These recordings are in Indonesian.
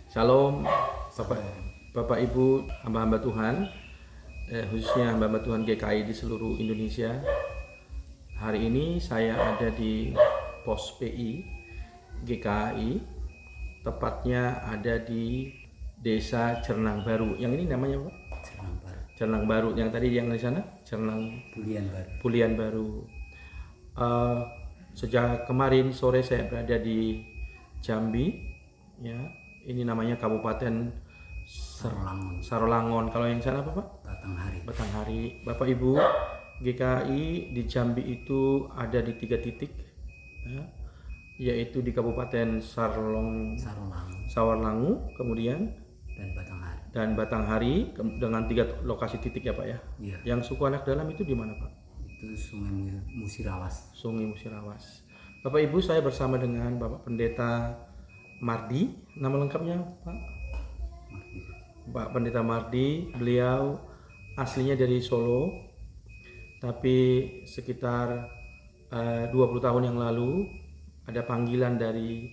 Shalom, Bapak Ibu, hamba-hamba Tuhan, khususnya hamba-hamba Tuhan GKI di seluruh Indonesia. Hari ini saya ada di pos PI GKI, tepatnya ada di Desa Cernang Baru. Yang ini namanya apa? Cernang Baru. Yang tadi yang di sana Cernang Pulian Baru. Sejak kemarin sore saya berada di Jambi, ya. Ini namanya Kabupaten Sarolangun. Kalau yang sana apa Pak? Batanghari. Bapak Ibu, GKI di Jambi itu ada di 3 titik, ya, yaitu di Kabupaten Sawarlangu, kemudian dan Batanghari dengan 3 lokasi titik ya Pak ya. Iya. Yang suku anak dalam itu di mana Pak? Itu Sungai Musirawas. Sungai Musirawas. Bapak Ibu, saya bersama dengan Bapak Pendeta Mardi. Nama lengkapnya Pak? Pak Pendeta Mardi. Beliau aslinya dari Solo, tapi sekitar 20 tahun yang lalu ada panggilan dari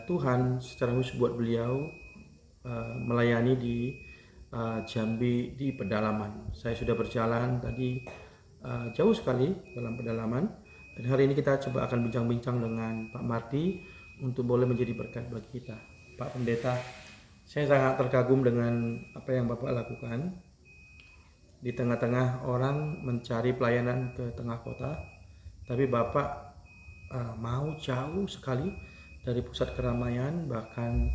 Tuhan secara khusus buat beliau melayani di Jambi di pedalaman. Saya sudah berjalan tadi jauh sekali dalam pedalaman, dan hari ini kita coba akan bincang-bincang dengan Pak Mardi untuk boleh menjadi berkat bagi kita. Pak Pendeta, saya sangat terkagum dengan apa yang Bapak lakukan di tengah-tengah orang mencari pelayanan ke tengah kota, tapi Bapak mau jauh sekali dari pusat keramaian, bahkan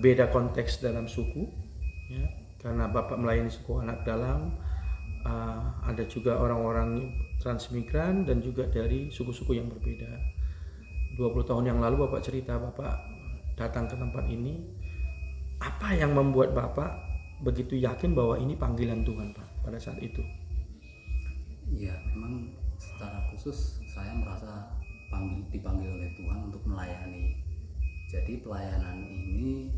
beda konteks dalam suku, ya, karena Bapak melayani suku anak dalam, ada juga orang-orang transmigran dan juga dari suku-suku yang berbeda. 20 tahun yang lalu Bapak cerita Bapak datang ke tempat ini. Apa yang membuat Bapak begitu yakin bahwa ini panggilan Tuhan Pak pada saat itu? Iya, memang secara khusus saya merasa dipanggil oleh Tuhan untuk melayani. Jadi pelayanan ini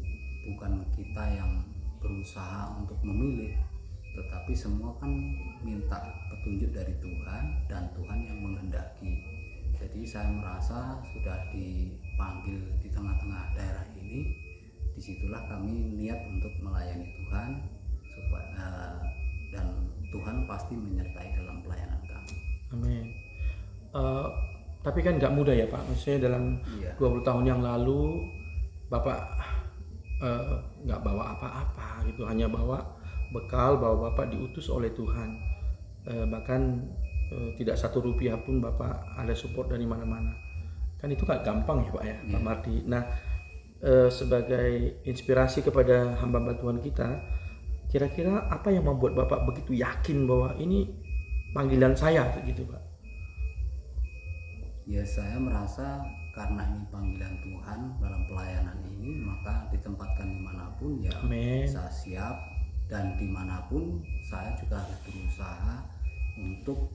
bukan kita yang berusaha untuk memilih, tetapi semua kan minta petunjuk dari Tuhan dan Tuhan yang menghendaki. Jadi saya merasa sudah dipanggil di tengah-tengah daerah ini. Disitulah kami niat untuk melayani Tuhan, dan Tuhan pasti menyertai dalam pelayanan kami. Amin. Tapi kan nggak mudah ya Pak. Maksudnya dalam 20 tahun yang lalu Bapak nggak bawa apa-apa gitu, hanya bawa bekal bahwa Bapak diutus oleh Tuhan. Bahkan tidak 1 rupiah pun Bapak ada support dari mana-mana. Kan itu gak gampang ya Pak ya, Pak Mardi. Nah, sebagai inspirasi kepada hamba-hamba Tuhan kita, kira-kira apa yang membuat Bapak begitu yakin bahwa ini panggilan saya gitu Pak? Ya, saya merasa karena ini panggilan Tuhan dalam pelayanan ini, maka ditempatkan dimanapun ya Amen. Saya siap, dan dimanapun saya juga harus berusaha untuk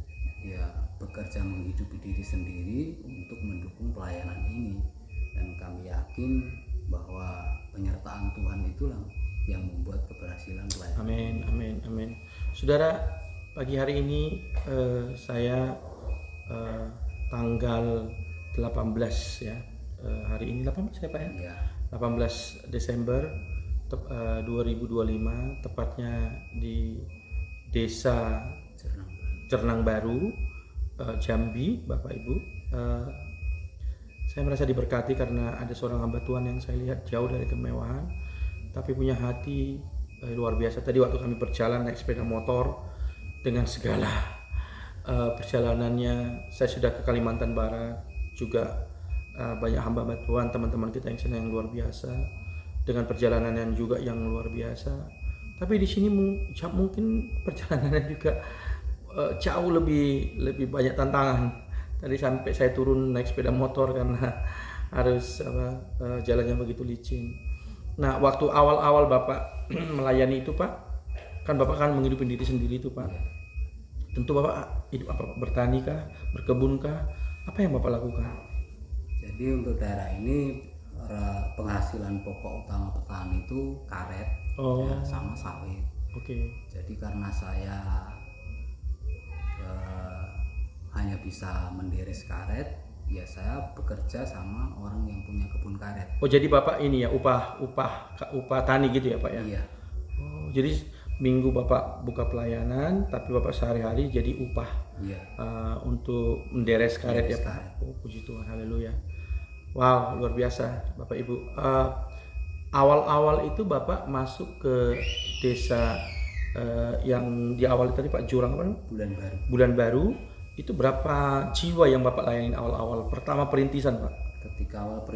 bekerja menghidupi diri sendiri untuk mendukung pelayanan ini. Dan kami yakin bahwa penyertaan Tuhan itulah yang membuat keberhasilan pelayanan. Amin. Saudara, pagi hari ini saya tanggal 18 ya. Hari ini 18 ya Pak ya? Iya. 18 Desember 2025, tepatnya di Desa Cernang Baru, Jambi, Bapak Ibu. Saya merasa diberkati karena ada seorang hamba Tuhan yang saya lihat jauh dari kemewahan, tapi punya hati luar biasa. Tadi waktu kami berjalan naik sepeda motor dengan segala perjalanannya, saya sudah ke Kalimantan Barat, juga banyak hamba Tuhan, teman-teman kita yang sana yang luar biasa, dengan perjalanan yang juga yang luar biasa. Tapi di sini mungkin perjalanannya juga jauh lebih banyak tantangan. Tadi sampai saya turun naik sepeda motor karena harus jalannya begitu licin. Nah, waktu awal-awal Bapak melayani itu Pak, kan Bapak kan menghidupi diri sendiri itu Pak. Tentu Bapak hidup apa? Bertani kah? Berkebun kah? Apa yang Bapak lakukan? Jadi untuk daerah ini penghasilan pokok utama petani itu karet sama sawit. Oke. Jadi karena saya hanya bisa menderes karet, Ya saya bekerja sama orang yang punya kebun karet. Oh jadi Bapak ini ya upah tani gitu ya Pak ya? Iya, Oh, jadi minggu Bapak buka pelayanan, tapi Bapak sehari-hari jadi upah iya. untuk menderes karet ya Menderes Pak. karet. Oh puji Tuhan, haleluya. Wow, luar biasa Bapak Ibu. Awal-awal itu Bapak masuk ke desa yang di awal tadi Pak Jurang apa? Bulan baru. Bulan Baru. Itu berapa jiwa yang Bapak layanin awal-awal pertama perintisan Pak? Ketika awal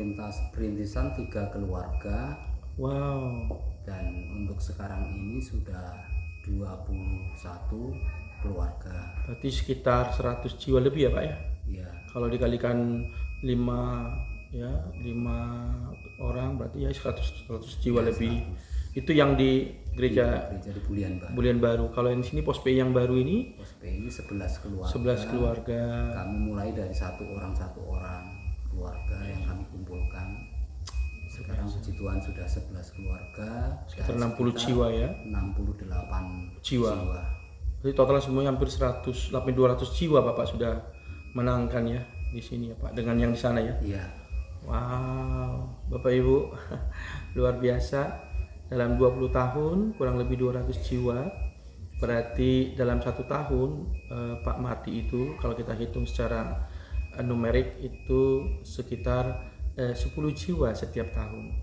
perintisan 3 keluarga, Wow. dan untuk sekarang ini sudah 21 keluarga. Berarti sekitar 100 jiwa lebih ya Pak ya? Ya, Kalau dikalikan 5 orang berarti ya 100 jiwa lebih. Itu yang di gereja gereja di Bulian Baru. Bulian Baru. Kalau yang di sini pos PI yang baru ini Pos P ini 11 keluarga. 11 keluarga. Kami mulai dari satu orang keluarga yang kami kumpulkan. Sekarang puji Tuhan sudah 11 keluarga. Sekitar dan 60 jiwa ya. 68 Jiwa. Jadi total semuanya hampir 100, hampir 200 jiwa Bapak sudah menangkan ya di sini ya Pak dengan yang di sana ya. Iya. Wow, Bapak Ibu luar biasa. Dalam 20 tahun kurang lebih 200 jiwa. Berarti dalam 1 tahun Pak Mardi itu kalau kita hitung secara numerik itu sekitar 10 jiwa setiap tahun.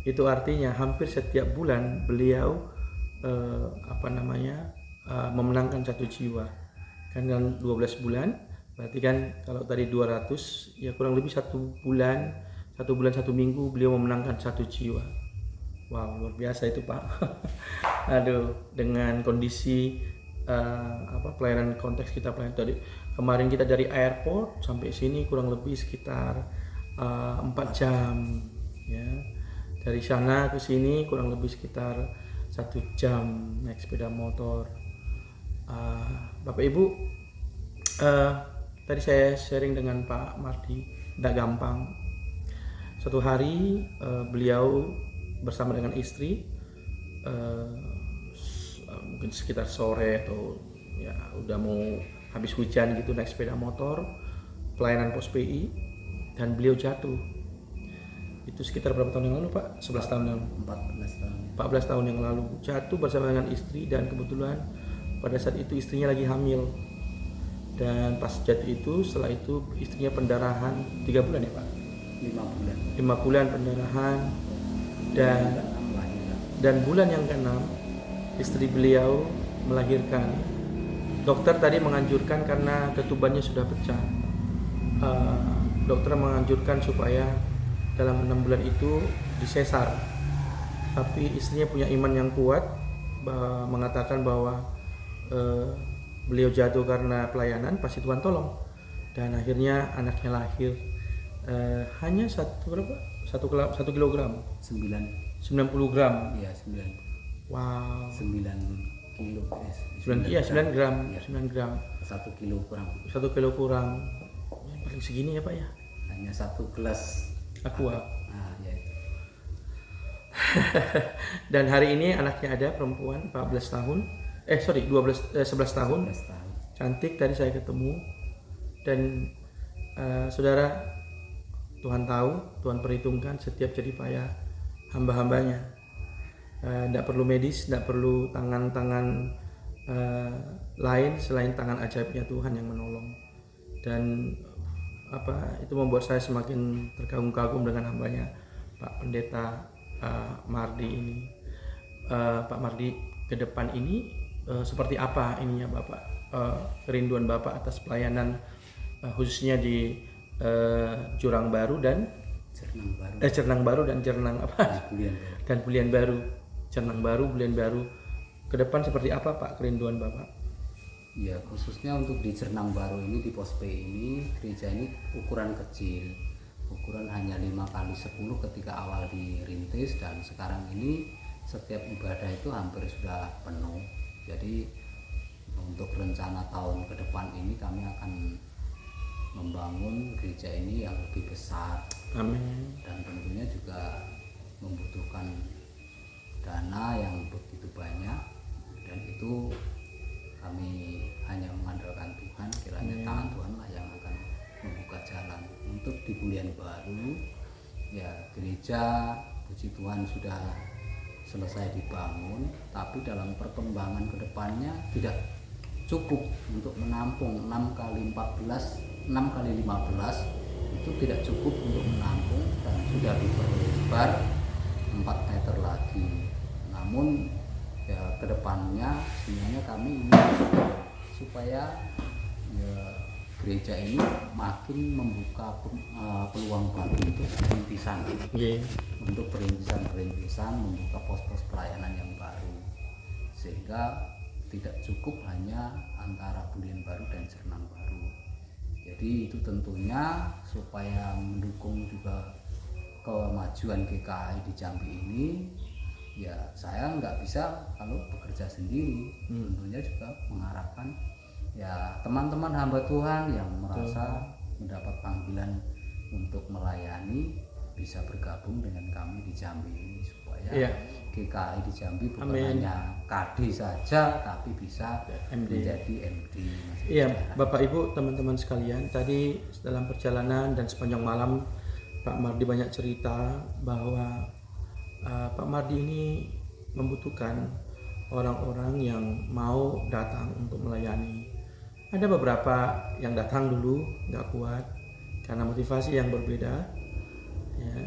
Itu artinya hampir setiap bulan beliau memenangkan 1 jiwa. Kan dalam 12 bulan berarti kan kalau tadi 200 ya kurang lebih 1 bulan 1 minggu beliau memenangkan 1 jiwa. Wow, luar biasa itu Pak. Aduh, dengan kondisi pelayanan konteks kita pelayanan tadi kemarin kita dari airport sampai sini kurang lebih sekitar 4 jam ya. Dari sana ke sini kurang lebih sekitar 1 jam naik sepeda motor. Bapak Ibu, tadi saya sharing dengan Pak Mardi, tidak gampang. Suatu hari beliau bersama dengan istri mungkin sekitar sore atau ya udah mau habis hujan gitu naik sepeda motor pelayanan pos PI dan beliau jatuh. Itu sekitar berapa tahun yang lalu Pak? 11 tahun yang lalu. 14 tahun. 14 tahun yang lalu jatuh bersama dengan istri dan kebetulan pada saat itu istrinya lagi hamil. Dan pas jatuh itu setelah itu istrinya pendarahan 3 bulan ya Pak? 5 bulan. 5 bulan pendarahan dan bulan yang ke-6 istri beliau melahirkan. Dokter tadi menganjurkan karena ketubannya sudah pecah. Dokter menganjurkan supaya dalam 6 bulan itu disesar. Tapi istrinya punya iman yang kuat mengatakan bahwa beliau jatuh karena pelayanan pasti Tuhan tolong. Dan akhirnya anaknya lahir hanya 1 kilogram. 90 gram. Iya, 9. Wow. 9 kilo. 9 gram. Iya. 9 gram. 1 kilo kurang. 1 kilo kurang. Paling segini ya Pak ya. Hanya 1 gelas Aqua. ya itu. Dan hari ini anaknya ada perempuan 11 tahun. 11 tahun. 11 tahun. Cantik tadi saya ketemu. Dan saudara, Tuhan tahu, Tuhan perhitungkan setiap jerih payah hamba-hambanya. Tidak perlu medis, tidak perlu tangan-tangan lain selain tangan ajaibnya Tuhan yang menolong. Dan itu membuat saya semakin terkagum-kagum dengan hambanya Pak Pendeta Mardi ini. Pak Mardi ke depan ini seperti apa ininya Bapak, kerinduan Bapak atas pelayanan khususnya di Jurang Baru dan Cernang Baru dan Cernang dan Bulian Baru. Cernang Baru, Bulian Baru. Ke depan seperti apa Pak kerinduan Bapak? Ya, khususnya untuk di Cernang Baru ini, di pos P ini, gereja ini ukuran kecil. Ukuran hanya 5x10 ketika awal dirintis, dan sekarang ini setiap ibadah itu hampir sudah penuh. Jadi untuk rencana tahun ke depan ini kami akan membangun gereja ini yang lebih besar. Amin. Dan tentunya juga membutuhkan dana yang begitu banyak, dan itu kami hanya mengandalkan Tuhan. Kiranya tangan Tuhan lah yang akan membuka jalan. untuk di Bulian Baru ya gereja puji Tuhan sudah selesai dibangun, tapi dalam perkembangan kedepannya tidak cukup untuk menampung 6 kali 14, 6 kali 15 itu tidak cukup untuk menampung dan sudah diperlebar 4 meter lagi. Namun ya kedepannya sebenarnya kami ingin supaya ya, gereja ini makin membuka peluang baru untuk perintisan, untuk perintisan membuka pos-pos pelayanan yang baru, sehingga tidak cukup hanya antara Bulian Baru dan Cernang Baru. Jadi itu tentunya supaya mendukung juga kemajuan GKI di Jambi ini, ya saya nggak bisa kalau bekerja sendiri. Tentunya juga mengharapkan ya teman-teman hamba Tuhan yang merasa mendapat panggilan untuk melayani bisa bergabung dengan kami di Jambi ini supaya GKI di Jambi bukan hanya KD saja tapi bisa menjadi MD. Iya, Bapak Ibu, teman-teman sekalian, tadi dalam perjalanan dan sepanjang malam Pak Mardi banyak cerita bahwa Pak Mardi ini membutuhkan orang-orang yang mau datang untuk melayani. Ada beberapa yang datang dulu nggak kuat karena motivasi yang berbeda, ya.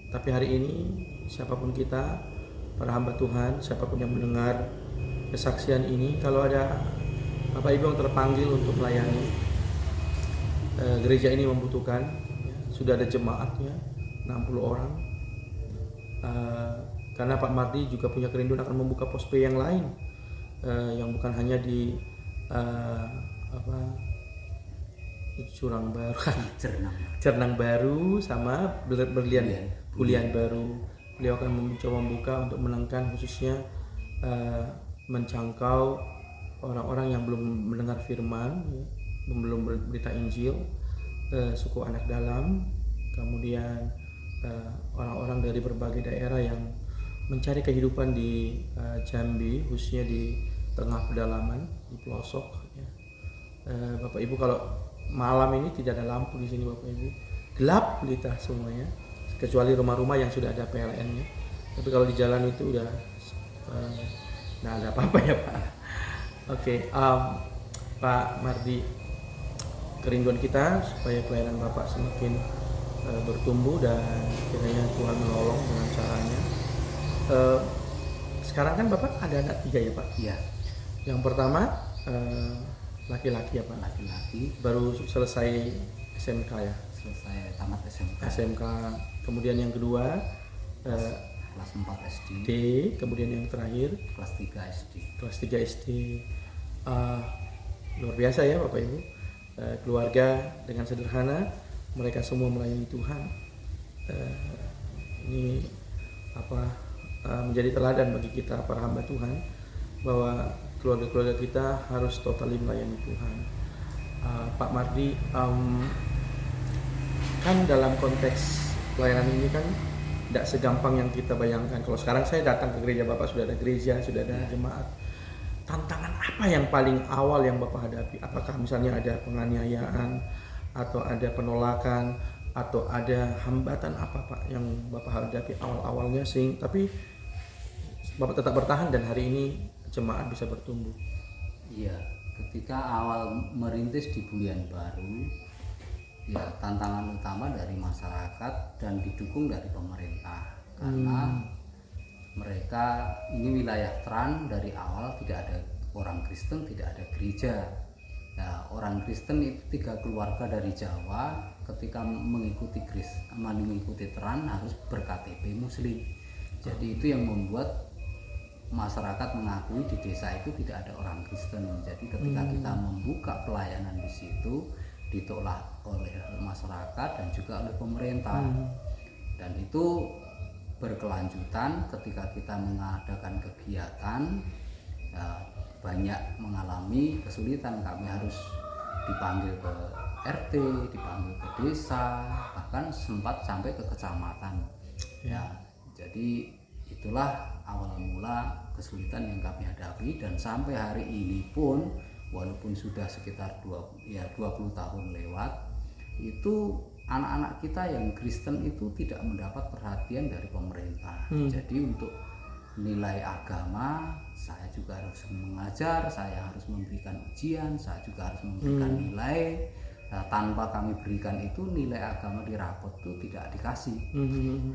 Tapi hari ini siapapun kita, para hamba Tuhan, siapapun yang mendengar kesaksian ini, kalau ada Bapak Ibu yang terpanggil untuk melayani, gereja ini membutuhkan, ya, sudah ada jemaatnya 60 orang. Karena Pak Mardi juga punya kerinduan akan membuka pos P yang lain, yang bukan hanya di Curang Baru, Cernang Baru sama Bulian Baru. Beliau akan mencoba membuka untuk menangkan khususnya menjangkau orang-orang yang belum mendengar firman, ya, belum berita Injil, suku anak dalam, kemudian orang-orang dari berbagai daerah yang mencari kehidupan di Jambi, khususnya di tengah pedalaman, di pelosok. Ya. Bapak Ibu, kalau malam ini tidak ada lampu di sini, Bapak Ibu, gelap gulita semuanya, kecuali rumah-rumah yang sudah ada PLN-nya. Tapi kalau di jalan itu udah nggak ada apa-apa ya Pak. Oke, Pak Mardi, kerinduan kita supaya pelayanan Bapak semakin bertumbuh dan kiranya Tuhan menolong dengan caranya. Sekarang kan Bapak ada anak 3 ya Pak? Iya. Yang pertama laki-laki ya Pak? Laki-laki. Baru selesai SMK ya? Selesai tamat SMK. SMK. Kemudian yang kedua kelas 4 SD. D. Kemudian yang terakhir kelas 3 SD. Kelas 3 SD. Luar biasa ya Bapak Ibu. Keluarga dengan sederhana, mereka semua melayani Tuhan. Ini menjadi teladan bagi kita para hamba Tuhan bahwa keluarga-keluarga kita harus totali melayani Tuhan. Pak Mardi, kan dalam konteks pelayanan ini kan tidak segampang yang kita bayangkan. Kalau sekarang saya datang ke gereja Bapak, sudah ada gereja, sudah ada jemaat. Tantangan apa yang paling awal yang Bapak hadapi? Apakah misalnya ada penganiayaan atau ada penolakan atau ada hambatan apa Pak yang Bapak hadapi awal-awalnya tapi Bapak tetap bertahan dan hari ini jemaat bisa bertumbuh? Iya, ketika awal merintis di Bulian Baru, ya tantangan utama dari masyarakat dan didukung dari pemerintah karena mereka ini wilayah Tran, dari awal tidak ada orang Kristen, tidak ada gereja. Nah, orang Kristen itu 3 keluarga dari Jawa ketika mengikuti Tran harus ber-KTP Muslim. Jadi itu yang membuat masyarakat mengakui di desa itu tidak ada orang Kristen. Jadi ketika kita membuka pelayanan di situ ditolak oleh masyarakat dan juga oleh pemerintah. Dan itu berkelanjutan ketika kita mengadakan kegiatan, ya, banyak mengalami kesulitan. Kami harus dipanggil ke RT, dipanggil ke desa, bahkan sempat sampai ke kecamatan. Ya, jadi itulah awal mula kesulitan yang kami hadapi, dan sampai hari ini pun walaupun sudah sekitar 20 tahun lewat, itu anak-anak kita yang Kristen itu tidak mendapat perhatian dari pemerintah. Jadi untuk nilai agama saya juga harus mengajar, saya harus memberikan ujian, saya juga harus memberikan nilai. Nah, tanpa kami berikan itu nilai agama di rapot itu tidak dikasih.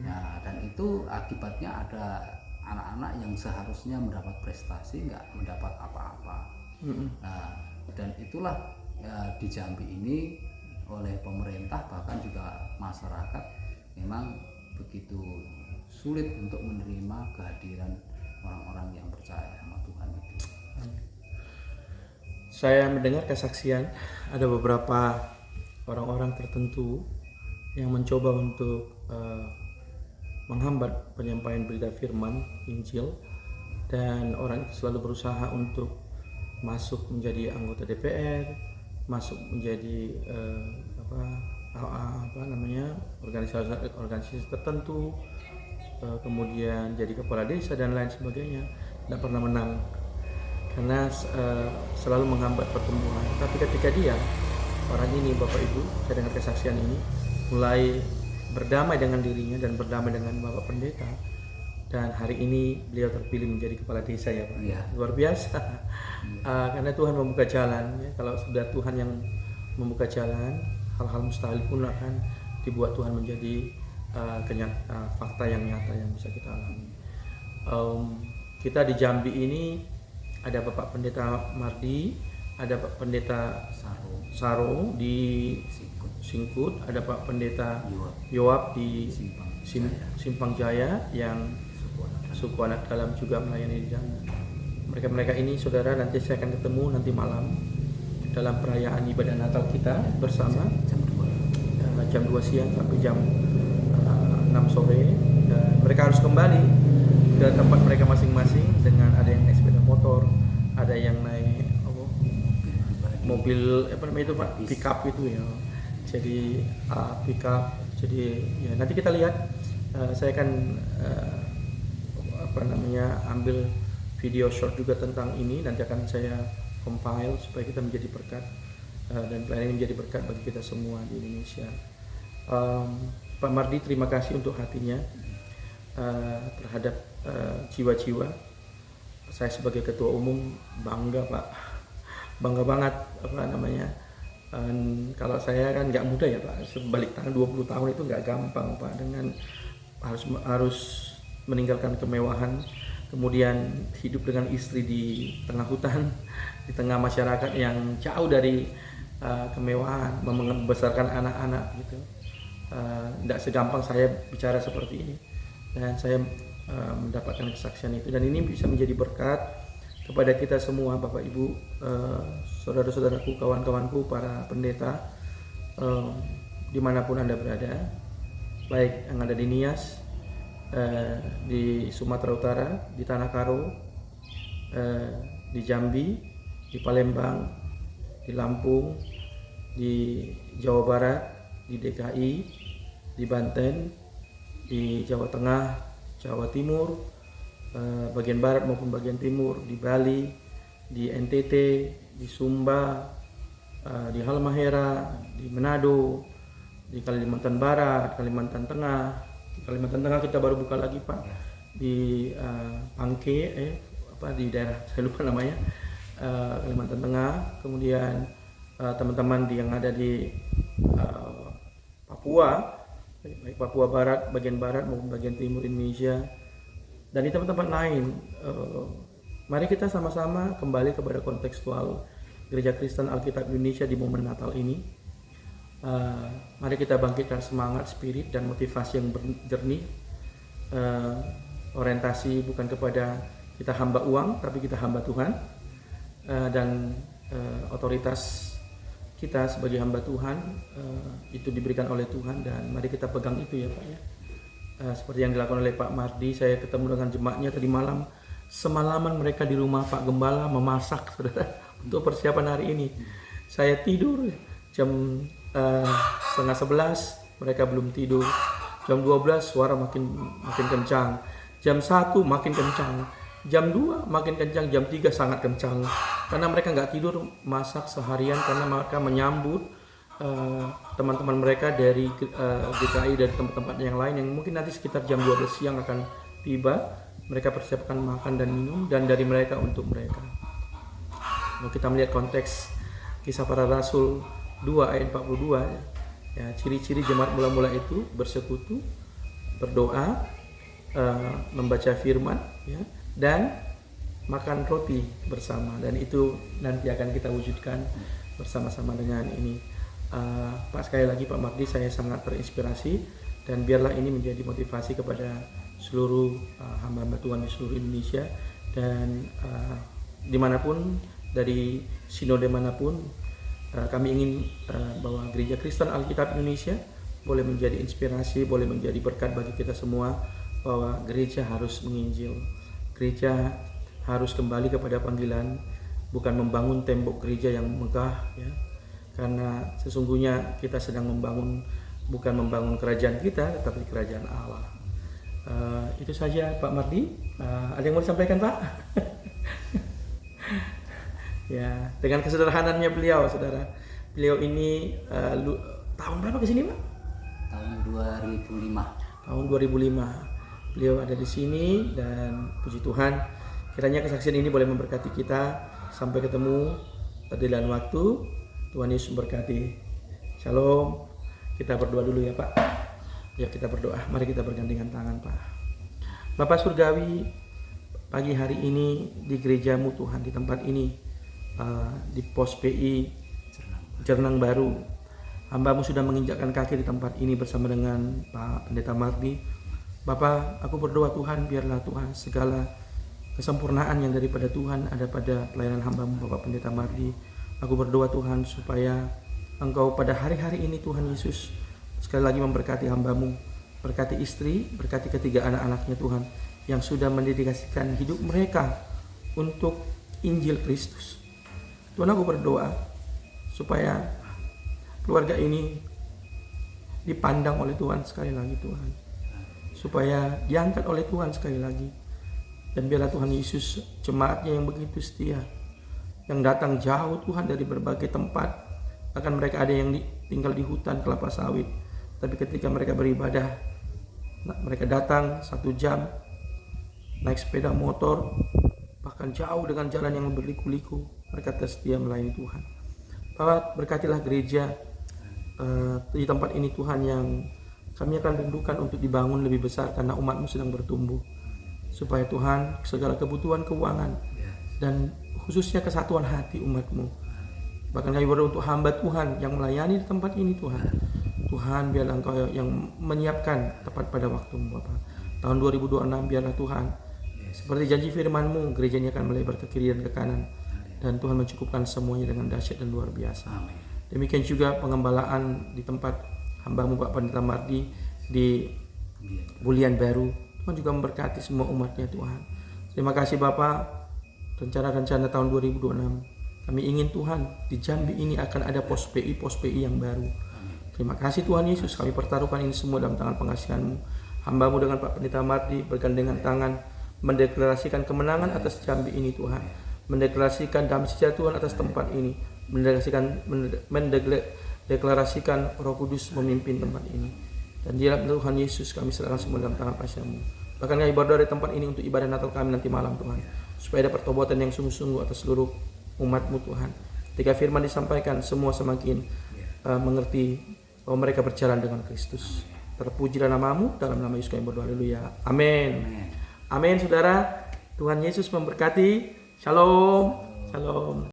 Nah, dan itu akibatnya ada anak-anak yang seharusnya mendapat prestasi nggak mendapat apa-apa. Nah, dan itulah ya, di Jambi ini oleh pemerintah bahkan juga masyarakat memang begitu sulit untuk menerima kehadiran orang-orang yang percaya sama Tuhan itu. Saya mendengar kesaksian ada beberapa orang-orang tertentu yang mencoba untuk menghambat penyampaian berita firman Injil, dan orang itu selalu berusaha untuk masuk menjadi anggota DPR, masuk menjadi organisasi tertentu, kemudian jadi kepala desa dan lain sebagainya, tidak pernah menang karena selalu menghambat pertumbuhan. Tapi ketika dia, orang ini, Bapak Ibu, saya dengar kesaksian ini, mulai berdamai dengan dirinya dan berdamai dengan Bapak Pendeta, dan hari ini beliau terpilih menjadi kepala desa ya Pak. Iya. Luar biasa. Karena Tuhan membuka jalan ya. Kalau sudah Tuhan yang membuka jalan, hal-hal mustahil pun akan dibuat Tuhan menjadi fakta yang nyata yang bisa kita alami. Kita di Jambi ini ada Bapak Pendeta Mardi, ada Pak Pendeta Saro di Singkut, ada Pak Pendeta Yoab di Simpang Jaya yang suku anak dalam juga melayani di sana. Mereka ini saudara, nanti saya akan ketemu nanti malam dalam perayaan ibadah Natal kita bersama jam 2 siang sampai jam 6 sore, dan mereka harus kembali ke tempat mereka masing-masing dengan ada yang naik sepeda motor, ada yang naik mobil itu Pak, pick up itu ya. Jadi pick up. Jadi ya nanti kita lihat, saya akan ambil video short juga tentang ini, nanti akan saya compile supaya kita menjadi berkat dan pelayanan ini menjadi berkat bagi kita semua di Indonesia. Pak Mardi, terima kasih untuk hatinya terhadap jiwa-jiwa. Saya sebagai ketua umum bangga Pak, bangga banget kalau saya kan nggak mudah ya Pak, sebalik tangan 20 tahun itu nggak gampang Pak, dengan harus meninggalkan kemewahan, kemudian hidup dengan istri di tengah hutan, di tengah masyarakat yang jauh dari kemewahan, membesarkan anak-anak gitu. Tidak segampang saya bicara seperti ini, dan saya mendapatkan kesaksian itu, dan ini bisa menjadi berkat kepada kita semua, Bapak Ibu, saudara-saudaraku, kawan-kawanku, para pendeta, dimanapun Anda berada, baik yang ada di Nias, di Sumatera Utara, di Tanah Karo, di Jambi, di Palembang, di Lampung, di Jawa Barat, di DKI, di Banten, di Jawa Tengah, Jawa Timur, bagian barat maupun bagian timur, di Bali, di NTT, di Sumba, di Halmahera, di Manado, di Kalimantan Barat, Kalimantan Tengah. Di Kalimantan Tengah kita baru buka lagi Pak, di Pangke, di daerah saya lupa namanya, Kalimantan Tengah. Kemudian teman-teman yang ada di Papua, baik Papua Barat, bagian barat maupun bagian timur Indonesia, dan di tempat-tempat lain. Mari kita sama-sama kembali kepada kontekstual Gereja Kristen Alkitab Indonesia di momen Natal ini. Mari kita bangkitkan semangat, spirit, dan motivasi yang jernih. Orientasi bukan kepada kita hamba uang, tapi kita hamba Tuhan, dan otoritas kita sebagai hamba Tuhan itu diberikan oleh Tuhan, dan mari kita pegang itu ya Pak ya. Seperti yang dilakukan oleh Pak Mardi, saya ketemu dengan jemaatnya tadi malam. Semalaman mereka di rumah Pak Gembala memasak, saudara, untuk persiapan hari ini. Saya tidur jam 10:30, mereka belum tidur. Jam 12 suara makin kencang. Jam 1 makin kencang. Jam 2 makin kencang. Jam 3 sangat kencang. Karena mereka nggak tidur, masak seharian, karena mereka menyambut teman-teman mereka dari GKI dari tempat-tempat yang lain yang mungkin nanti sekitar jam 12 siang akan tiba. Mereka persiapkan makan dan minum dan dari mereka untuk mereka. Kalau kita melihat konteks Kisah Para Rasul 2 ayat 42 ya, ciri-ciri jemaat mula-mula itu bersekutu, berdoa, membaca firman ya, dan makan roti bersama, dan itu nanti akan kita wujudkan bersama-sama dengan ini. Pak, sekali lagi Pak Mardi, saya sangat terinspirasi dan biarlah ini menjadi motivasi kepada seluruh hamba-hamba Tuhan di seluruh Indonesia dan dimanapun, dari sinode manapun, kami ingin bahwa Gereja Kristen Alkitab Indonesia boleh menjadi inspirasi, boleh menjadi berkat bagi kita semua, bahwa gereja harus menginjil, gereja harus kembali kepada panggilan, bukan membangun tembok gereja yang megah ya, karena sesungguhnya kita sedang bukan membangun kerajaan kita, tetapi kerajaan Allah. Itu saja Pak Mardi. Ada yang mau disampaikan Pak? Ya, dengan kesederhanaannya beliau, saudara. Beliau ini tahun berapa kesini Pak? Tahun 2005. Tahun 2005. Beliau ada di sini dan puji Tuhan, kiranya kesaksian ini boleh memberkati kita sampai ketemu di lain waktu. Tuhan Yesus memberkati. Shalom. Kita berdoa dulu ya Pak. Ya, kita berdoa. Mari kita bergandengan tangan Pak. Bapak Surgawi, pagi hari ini di gerejamu Tuhan, di tempat ini, di pos PI Jernang Baru, hamba-Mu sudah menginjakkan kaki di tempat ini bersama dengan Pak Pendeta Mardi. Bapak, aku berdoa Tuhan, biarlah Tuhan segala kesempurnaan yang daripada Tuhan ada pada pelayanan hamba-Mu Bapak Pendeta Mardi. Aku berdoa Tuhan supaya Engkau pada hari-hari ini Tuhan Yesus sekali lagi memberkati hamba-Mu, berkati istri, berkati ketiga anak-anaknya Tuhan yang sudah mendedikasikan hidup mereka untuk Injil Kristus. Tuhan, aku berdoa supaya keluarga ini dipandang oleh Tuhan sekali lagi Tuhan, supaya diangkat oleh Tuhan sekali lagi, dan biarlah Tuhan Yesus jemaatnya yang begitu setia, yang datang jauh Tuhan dari berbagai tempat, bahkan mereka ada yang tinggal di hutan kelapa sawit, tapi ketika mereka beribadah, mereka datang 1 jam naik sepeda motor, bahkan jauh dengan jalan yang berliku-liku, mereka setia melayani Tuhan. Bapak, berkatilah gereja di tempat ini Tuhan, yang kami akan rindukan untuk dibangun lebih besar karena umat-Mu sedang bertumbuh, supaya Tuhan segala kebutuhan keuangan dan khususnya kesatuan hati umat-Mu, bahkan kami berdoa untuk hamba Tuhan yang melayani di tempat ini Tuhan. Tuhan, biarlah Engkau yang menyiapkan tepat pada waktu-Mu Bapak. Tahun 2026 biarlah Tuhan, seperti janji firman-Mu, gereja ini akan melebar ke kiri dan ke kanan, dan Tuhan mencukupkan semuanya dengan dahsyat dan luar biasa. Amin. Demikian juga pengembalaan di tempat hamba-Mu Pak Pendeta Mardi di Bulian Baru, Tuhan juga memberkati semua umatnya Tuhan. Terima kasih Bapak. Rencana-rencana tahun 2026, kami ingin Tuhan di Jambi ini akan ada pos PI yang baru. Terima kasih Tuhan Yesus, kami pertaruhkan ini semua dalam tangan pengasihan-Mu. Hamba-Mu dengan Pak Pendeta Mardi bergandengan tangan mendeklarasikan kemenangan atas Jambi ini Tuhan, mendeklarasikan damai sejahtera Tuhan atas tempat ini, mendeklarasikan Roh Kudus memimpin tempat ini. Dan di dalam Tuhan Yesus kami serahkan semua dalam tangan kasih-Mu. Bahkan kami berdoa dari tempat ini untuk ibadah Natal kami nanti malam Tuhan, supaya ada pertobatan yang sungguh-sungguh atas seluruh umat-Mu Tuhan. Ketika firman disampaikan, semua semakin mengerti bahwa mereka berjalan dengan Kristus. Terpujilah nama-Mu, dalam nama Yesus kami berdoa, haleluya, amin. Amin saudara, Tuhan Yesus memberkati. Shalom, shalom.